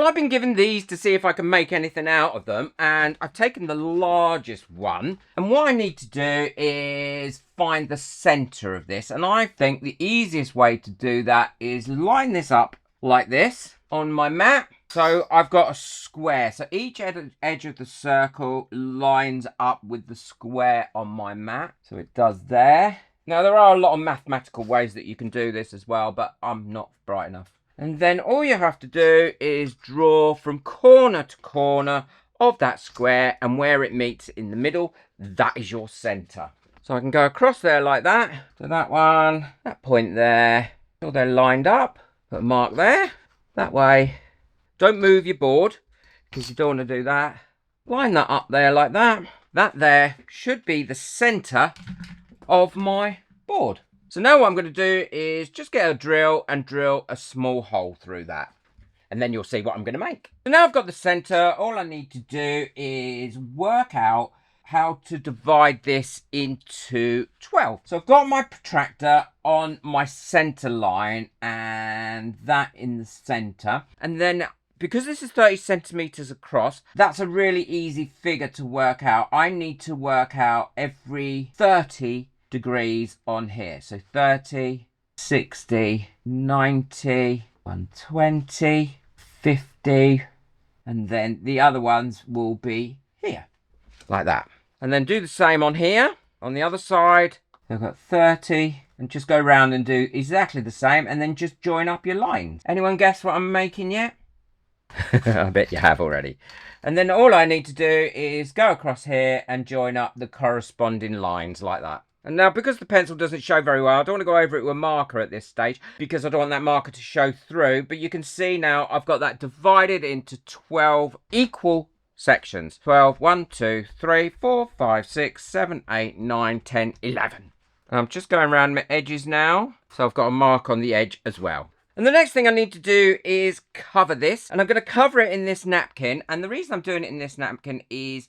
I've been given these to see if I can make anything out of them, and I've taken the largest one, and what I need to do is find the center of this, and I think the easiest way to do that is line this up like this on my mat. So I've got a square, so each edge of the circle lines up with the square on my mat, so it does there. Now there are a lot of mathematical ways that you can do this as well, but I'm not bright enough. And then all you have to do is draw from corner to corner of that square, and where it meets in the middle, that is your center. So I can go across there like that, to that one, that point there, so they're lined up, put a mark there, that way. Don't move your board, because you don't want to do that. Line that up there like that. That there should be the center of my board. So now what I'm going to do is just get a drill and drill a small hole through that. And then you'll see what I'm going to make. So now I've got the center, all I need to do is work out how to divide this into 12. So I've got my protractor on my center line and that in the center. And then because this is 30 centimeters across, that's a really easy figure to work out. I need to work out every 30 degrees on here. So 30, 60, 90, 120, 50, and then the other ones will be here, like that. And then do the same on here, on the other side. I've got 30, and just go around and do exactly the same, and then just join up your lines. Anyone guess what I'm making yet? I bet you have already. And then all I need to do is go across here and join up the corresponding lines like that. And now, because the pencil doesn't show very well, I don't want to go over it with a marker at this stage because I don't want that marker to show through. But you can see now I've got that divided into 12 equal sections. 12, 1, 2, 3, 4, 5, 6, 7, 8, 9, 10, 11. And I'm just going around my edges now. So I've got a mark on the edge as well. And the next thing I need to do is cover this. And I'm going to cover it in this napkin. And the reason I'm doing it in this napkin is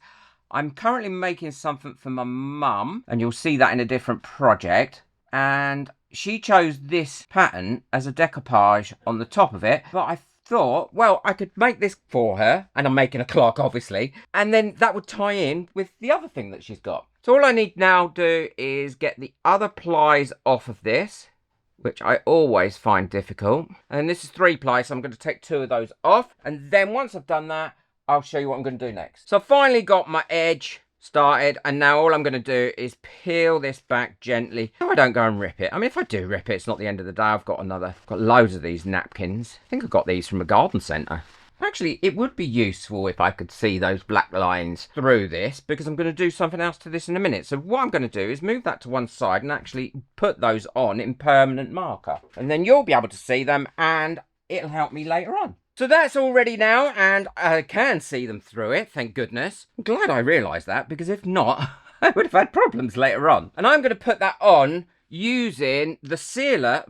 I'm currently making something for my mum, and you'll see that in a different project. And she chose this pattern as a decoupage on the top of it. But I thought, well, I could make this for her, and I'm making a clock, obviously. And then that would tie in with the other thing that she's got. So all I need now do is get the other plies off of this, which I always find difficult. And this is 3 plies, so I'm going to take 2 of those off. And then once I've done that, I'll show you what I'm going to do next. So I've finally got my edge started, and now all I'm going to do is peel this back gently so I don't go and rip it. I mean, if I do rip it, it's not the end of the day. I've got loads of these napkins. I think I got these from a garden centre. Actually, it would be useful if I could see those black lines through this, because I'm going to do something else to this in a minute. So what I'm going to do is move that to one side and actually put those on in permanent marker. And then you'll be able to see them, and it'll help me later on. So that's all ready now, and I can see them through it, thank goodness. I'm glad I realised that, because if not, I would have had problems later on. And I'm going to put that on using the sealer,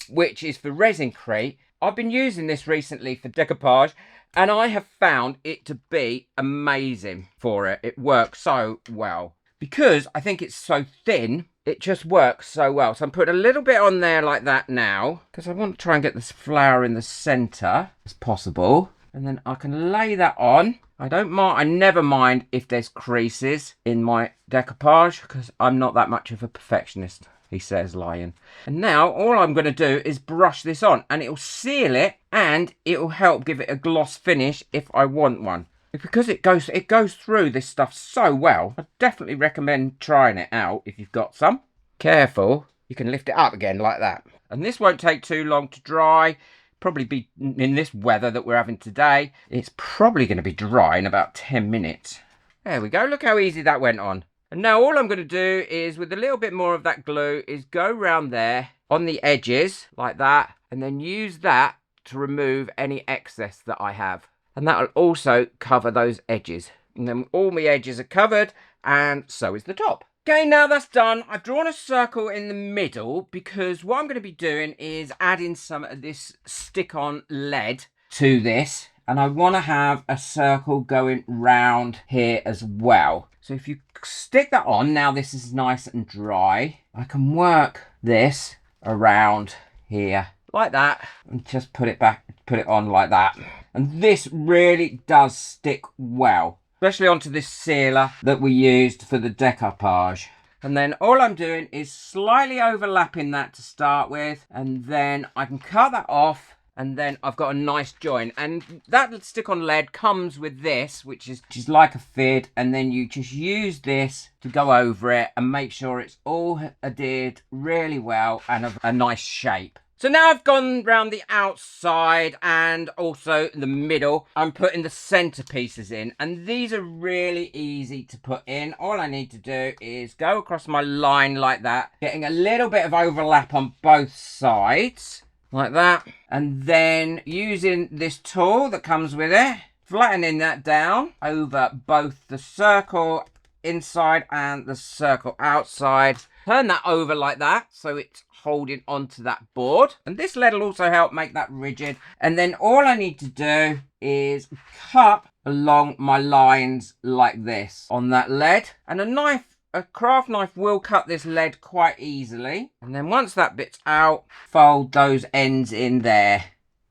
which is for Resincrete. I've been using this recently for decoupage, and I have found it to be amazing for it. It works so well. Because I think it's so thin, it just works so well. So I'm putting a little bit on there like that now, because I want to try and get this flower in the centre as possible. And then I can lay that on. I don't mind, I never mind if there's creases in my decoupage, because I'm not that much of a perfectionist, he says, lying. And now all I'm going to do is brush this on, and it'll seal it, and it'll help give it a gloss finish if I want one. Because it goes through this stuff so well, I definitely recommend trying it out if you've got some. Careful, you can lift it up again like that. And this won't take too long to dry. Probably be, in this weather that we're having today, it's probably going to be dry in about 10 minutes. There we go, look how easy that went on. And now all I'm going to do is, with a little bit more of that glue, is go around there on the edges like that, and then use that to remove any excess that I have. And that will also cover those edges. And then all my edges are covered, and so is the top. Okay, now that's done. I've drawn a circle in the middle, because what I'm going to be doing is adding some of this stick-on lead to this. And I want to have a circle going round here as well. So if you stick that on, now this is nice and dry, I can work this around here like that, and just put it back, put it on like that. And this really does stick well, especially onto this sealer that we used for the decoupage. And then all I'm doing is slightly overlapping that to start with, and then I can cut that off, and then I've got a nice join. And that stick-on lead comes with this, which is like a fid, and then you just use this to go over it and make sure it's all adhered really well and of a nice shape. So now I've gone round the outside and also the middle. I'm putting the centerpieces in, and these are really easy to put in. All I need to do is go across my line like that, getting a little bit of overlap on both sides, like that. And then using this tool that comes with it, flattening that down over both the circle inside and the circle outside. Turn that over like that, so it's holding onto that board. And this lead will also help make that rigid. And then all I need to do is cut along my lines like this on that lead. And a craft knife will cut this lead quite easily. And then once that bit's out, fold those ends in there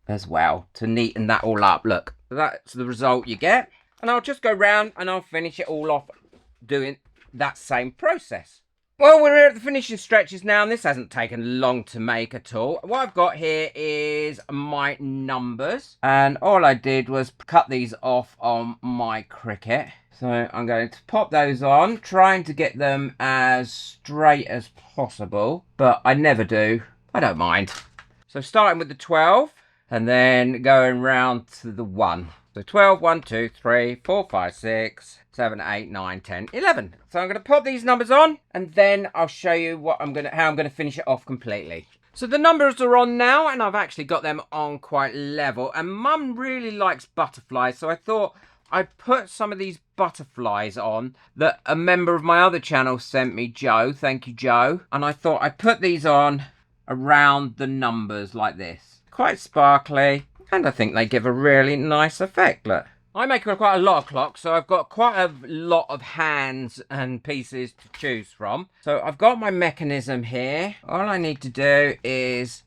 as well to neaten that all up. Look, that's the result you get. And I'll just go round and I'll finish it all off doing that same process. Well, we're at the finishing stretches now, and this hasn't taken long to make at all. What I've got here is my numbers, and all I did was cut these off on my Cricut. So I'm going to pop those on, trying to get them as straight as possible, but I never do. I don't mind. So starting with the 12, and then going round to the 1. So 12, 1, 2, 3, 4, 5, 6, 7, 8, 9, 10, 11. So I'm going to pop these numbers on, and then I'll show you how I'm going to finish it off completely. So the numbers are on now, and I've actually got them on quite level. And Mum really likes butterflies, so I thought I'd put some of these butterflies on that a member of my other channel sent me, Joe. Thank you, Joe. And I thought I'd put these on around the numbers like this. Quite sparkly. And I think they give a really nice effect, look. I make quite a lot of clocks, so I've got quite a lot of hands and pieces to choose from. So I've got my mechanism here. All I need to do is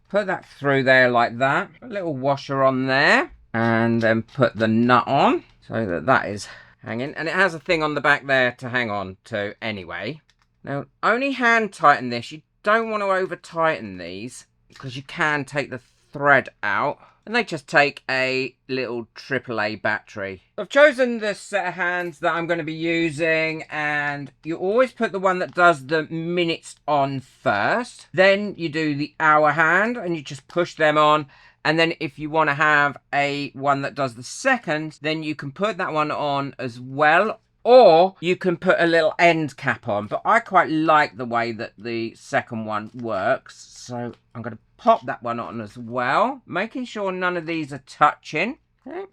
put that through there like that. A little washer on there. And then put the nut on so that that is hanging. And it has a thing on the back there to hang on to anyway. Now, only hand tighten this. You don't want to over tighten these because you can take the thread out. And they just take a little AAA battery. I've chosen the set of hands that I'm going to be using, and you always put the one that does the minutes on first. Then you do the hour hand and you just push them on. And then if you want to have a one that does the seconds, then you can put that one on as well. Or you can put a little end cap on. But I quite like the way that the second one works. So I'm going to pop that one on as well. Making sure none of these are touching. Okay.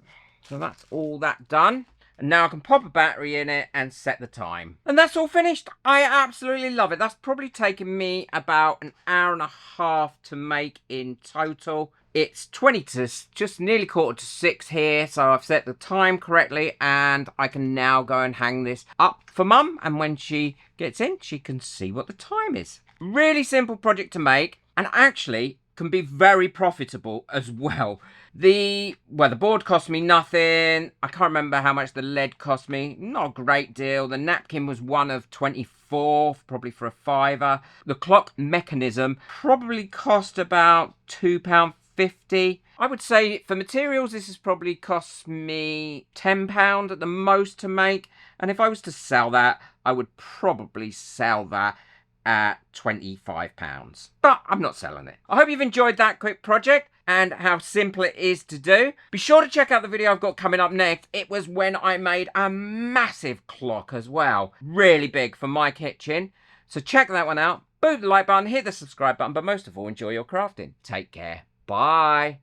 So that's all that done. And now I can pop a battery in it and set the time. And that's all finished. I absolutely love it. That's probably taken me about an hour and a half to make in total. It's 20 to just nearly 5:45 here, so I've set the time correctly, and I can now go and hang this up for Mum, and when she gets in, she can see what the time is. Really simple project to make, and actually can be very profitable as well. The board cost me nothing. I can't remember how much the lead cost me. Not a great deal. The napkin was one of 24, probably for a £5. The clock mechanism probably cost about £2.50. I would say for materials, this has probably cost me £10 at the most to make. And if I was to sell that, I would probably sell that at £25. But I'm not selling it. I hope you've enjoyed that quick project and how simple it is to do. Be sure to check out the video I've got coming up next. It was when I made a massive clock as well. Really big for my kitchen. So check that one out. Boot the like button, hit the subscribe button, but most of all, enjoy your crafting. Take care. Bye.